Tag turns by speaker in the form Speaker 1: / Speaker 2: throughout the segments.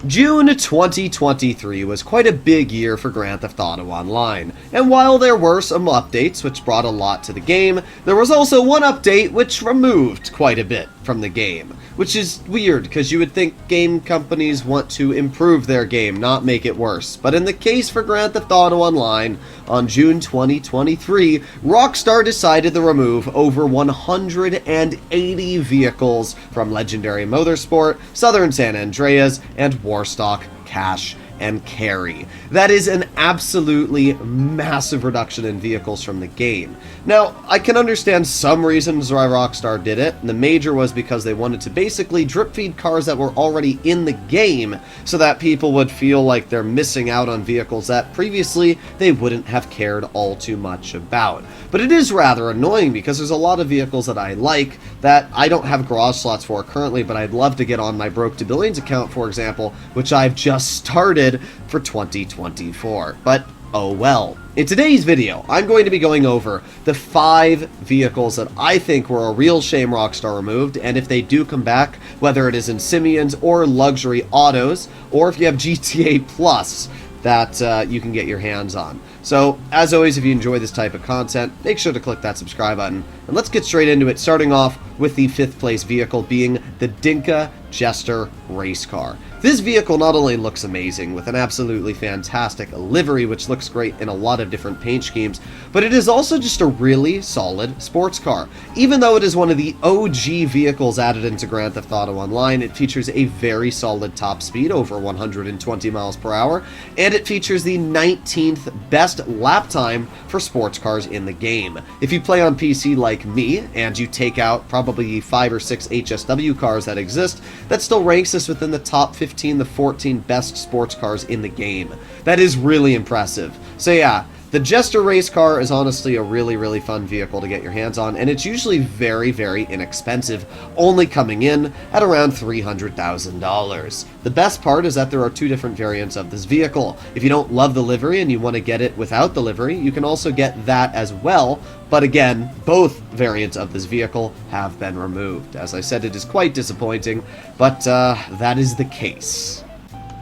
Speaker 1: June 2023 was quite a big year for Grand Theft Auto Online, and while there were some updates which brought a lot to the game, there was also one update which removed quite a bit from the game, which is weird because you would think game companies want to improve their game, not make it worse. But in the case for Grand Theft Auto Online, on June 2023, Rockstar decided to remove over 180 vehicles from Legendary Motorsport, Southern San Andreas, and Warstock Cash and Carry. That is an absolutely massive reduction in vehicles from the game. Now, I can understand some reasons why Rockstar did it. The major was because they wanted to basically drip feed cars that were already in the game so that people would feel like they're missing out on vehicles that previously they wouldn't have cared all too much about. But it is rather annoying because there's a lot of vehicles that I like that I don't have garage slots for currently, but I'd love to get on my Broke to Billions account, for example, which I've just started for 2024. But oh well. In today's video, I'm going to be going over the 5 vehicles that I think were a real shame Rockstar removed, and if they do come back, whether it is in Simeon's or luxury autos, or if you have GTA Plus that you can get your hands on. So, as always, if you enjoy this type of content, make sure to click that subscribe button, and let's get straight into it, starting off with the 5th place vehicle being the Dinka Jester race car. This vehicle not only looks amazing with an absolutely fantastic livery, which looks great in a lot of different paint schemes, but it is also just a really solid sports car. Even though it is one of the OG vehicles added into Grand Theft Auto Online, it features a very solid top speed, over 120 miles per hour, and it features the 19th best lap time for sports cars in the game. If you play on PC like me, and you take out probably 5 or 6 HSW cars that exist, that still ranks us within the top 15 to 14 best sports cars in the game. That is really impressive. So yeah, the Jester race car is honestly a really fun vehicle to get your hands on, and it's usually very inexpensive, only coming in at around $300,000. The best part is that there are 2 different variants of this vehicle. If you don't love the livery and you want to get it without the livery, you can also get that as well, but again, both variants of this vehicle have been removed. As I said, it is quite disappointing, but that is the case.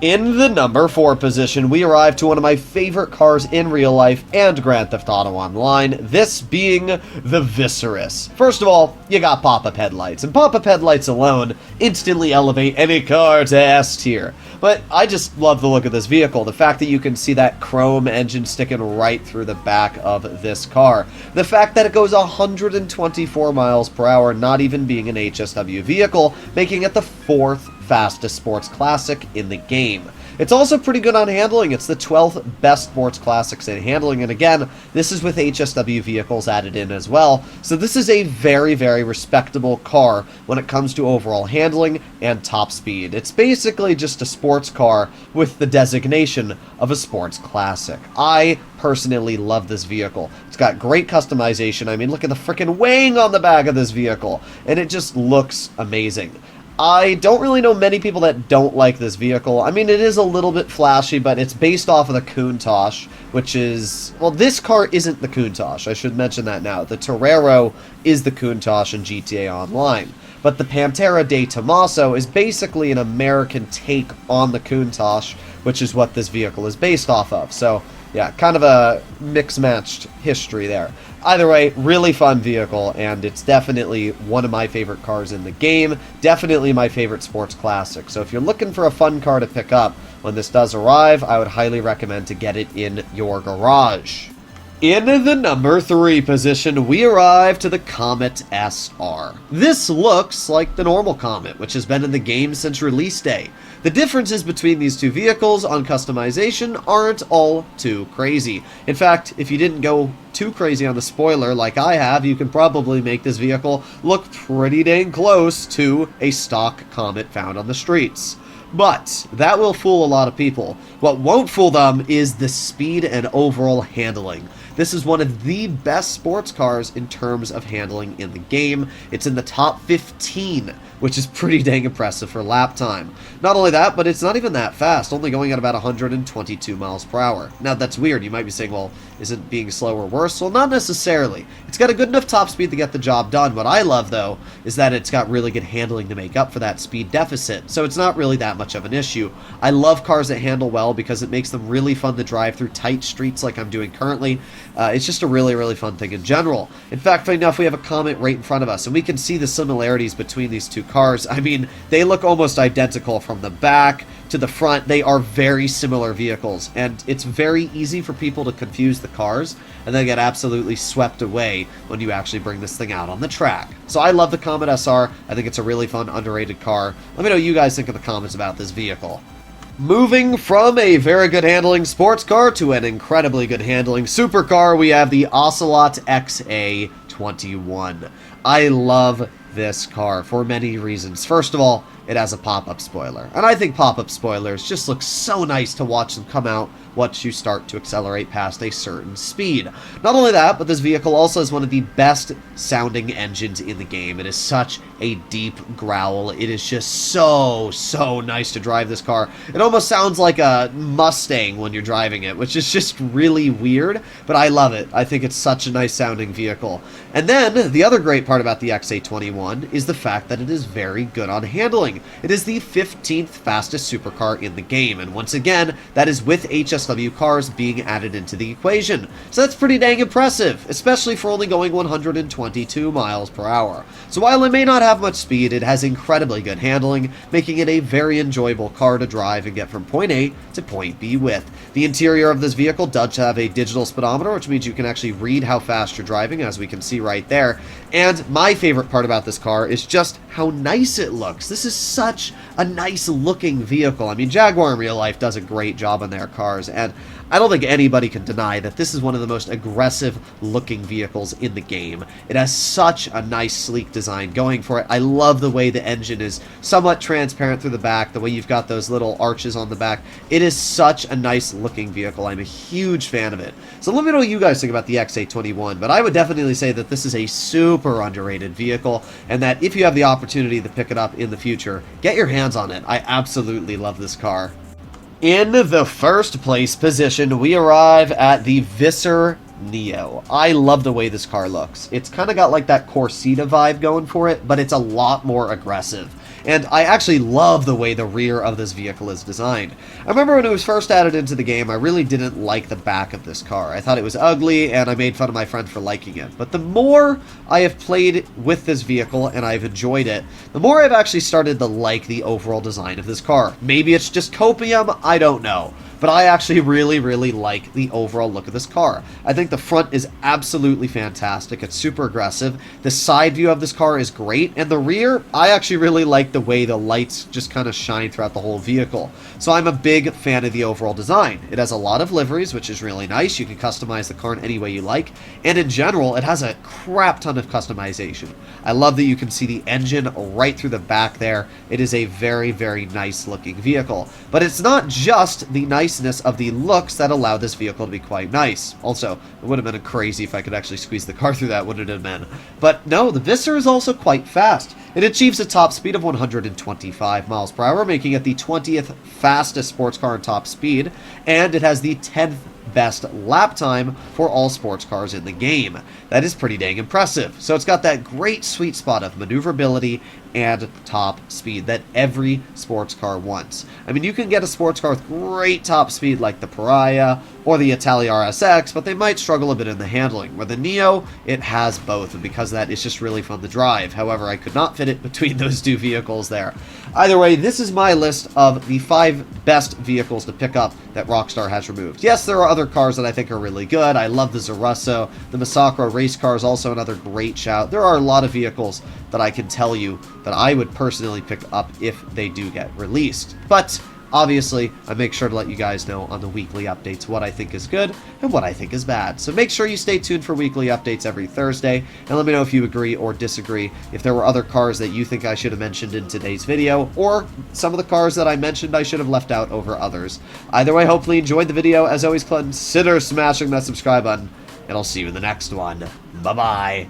Speaker 1: In the number 4 position, we arrive to one of my favorite cars in real life and Grand Theft Auto Online, this being the Viseris. First of all, you got pop-up headlights, and pop-up headlights alone instantly elevate any car to S tier. But I just love the look of this vehicle, the fact that you can see that chrome engine sticking right through the back of this car, the fact that it goes 124 miles per hour, not even being an HSW vehicle, making it the 4th fastest sports classic in the game. It's also pretty good on handling. It's the 12th best sports classics in handling, and again, this is with HSW vehicles added in as well, so this is a very respectable car when it comes to overall handling and top speed. It's basically just a sports car with the designation of a sports classic. I personally love this vehicle. It's got great customization. I mean, look at the freaking wing on the back of this vehicle, and it just looks amazing. I don't really know many people that don't like this vehicle. I mean, it is a little bit flashy, but it's based off of the Countach, which is... well, this car isn't the Countach. I should mention that now. The Torero is the Countach in GTA Online. But the Pantera de Tomaso is basically an American take on the Countach, which is what this vehicle is based off of. So, yeah, kind of a mixed-matched history there. Either way, really fun vehicle, and it's definitely one of my favorite cars in the game, definitely my favorite sports classic. So if you're looking for a fun car to pick up when this does arrive, I would highly recommend to get it in your garage. In the number 3 position, we arrive to the Comet SR. This looks like the normal Comet, which has been in the game since release day. The differences between these 2 vehicles on customization aren't all too crazy. In fact, if you didn't go too crazy on the spoiler like I have, you can probably make this vehicle look pretty dang close to a stock Comet found on the streets. But that will fool a lot of people. What won't fool them is the speed and overall handling. this is one of the best sports cars in terms of handling in the game. It's in the top 15, which is pretty dang impressive for lap time. Not only that, but it's not even that fast, only going at about 122 miles per hour. Now, that's weird. You might be saying, well, isn't being slower worse? Well, not necessarily. It's got a good enough top speed to get the job done. What I love, though, is that it's got really good handling to make up for that speed deficit, so it's not really that much of an issue. I love cars that handle well because it makes them really fun to drive through tight streets like I'm doing currently. It's just a really, really fun thing in general. In fact, funny enough, we have a Comet right in front of us, and we can see the similarities between these two cars. I mean, they look almost identical from the back to the front. They are very similar vehicles, and it's very easy for people to confuse the cars and then get absolutely swept away when you actually bring this thing out on the track. So I love the Comet SR. I think it's a really fun, underrated car. Let me know what you guys think in the comments about this vehicle. Moving from a very good handling sports car to an incredibly good handling supercar, we have the Ocelot XA21. I love this car for many reasons. First of all, it has a pop-up spoiler, and I think pop-up spoilers just look so nice to watch them come out once you start to accelerate past a certain speed. Not only that, but this vehicle also has one of the best sounding engines in the game. It is such a deep growl. It is just so nice to drive this car. It almost sounds like a Mustang when you're driving it, which is just really weird, but I love it. I think it's such a nice sounding vehicle. And then, the other great part about the XA21 is the fact that it is very good on handling. It is the 15th fastest supercar in the game, and once again, that is with HSW cars being added into the equation. So that's pretty dang impressive, especially for only going 122 miles per hour. So while it may not have much speed, it has incredibly good handling, making it a very enjoyable car to drive and get from point A to point B with. The interior of this vehicle does have a digital speedometer, which means you can actually read how fast you're driving, as we can see right there. And my favorite part about this car is just how nice it looks. This is such a nice looking vehicle. I mean, Jaguar in real life does a great job on their cars, and I don't think anybody can deny that this is one of the most aggressive looking vehicles in the game. It has such a nice sleek design going for it. I love the way the engine is somewhat transparent through the back, the way you've got those little arches on the back. It is such a nice looking vehicle. I'm a huge fan of it. So let me know what you guys think about the XA21, but I would definitely say that this is a super underrated vehicle, and that if you have the opportunity to pick it up in the future, get your hands on it. I absolutely love this car. In the first place position, we arrive at the Viser Neo. I love the way this car looks. It's kind of got like that Corsita vibe going for it, but it's a lot more aggressive. And I actually love the way the rear of this vehicle is designed. I remember when it was first added into the game, I really didn't like the back of this car. I thought it was ugly, and I made fun of my friend for liking it. But the more I have played with this vehicle, and I've enjoyed it, the more I've actually started to like the overall design of this car. Maybe it's just copium, I don't know. But I actually really like the overall look of this car. I think the front is absolutely fantastic. It's super aggressive. The side view of this car is great. And the rear, I actually really like the way the lights just kind of shine throughout the whole vehicle. So I'm a big fan of the overall design. It has a lot of liveries, which is really nice. You can customize the car in any way you like. And in general, it has a crap ton of customization. I love that you can see the engine right through the back there. It is a very nice looking vehicle. But it's not just the niceness of the looks that allow this vehicle to be quite nice. Also, it would have been crazy if I could actually squeeze the car through that, wouldn't it have been? But no, the Viser is also quite fast. It achieves a top speed of 125 miles per hour, making it the 20th fastest sports car in top speed, and it has the 10th best lap time for all sports cars in the game. That is pretty dang impressive. So it's got that great sweet spot of maneuverability and top speed that every sports car wants. I mean, you can get a sports car with great top speed like the Pariah or the Italia RSX, but they might struggle a bit in the handling. Where the Neo, it has both, and because of that, it's just really fun to drive. However, I could not fit it between those two vehicles there. Either way, this is my list of the 5 best vehicles to pick up that Rockstar has removed. Yes, there are other cars that I think are really good. I love the Zarusso. The Masacro race car is also another great shout. There are a lot of vehicles that I can tell you that I would personally pick up if they do get released. But obviously, I make sure to let you guys know on the weekly updates what I think is good and what I think is bad. So make sure you stay tuned for weekly updates every Thursday, and let me know if you agree or disagree, if there were other cars that you think I should have mentioned in today's video, or some of the cars that I mentioned I should have left out over others. Either way, hopefully you enjoyed the video. As always, consider smashing that subscribe button, and I'll see you in the next one. Bye-bye.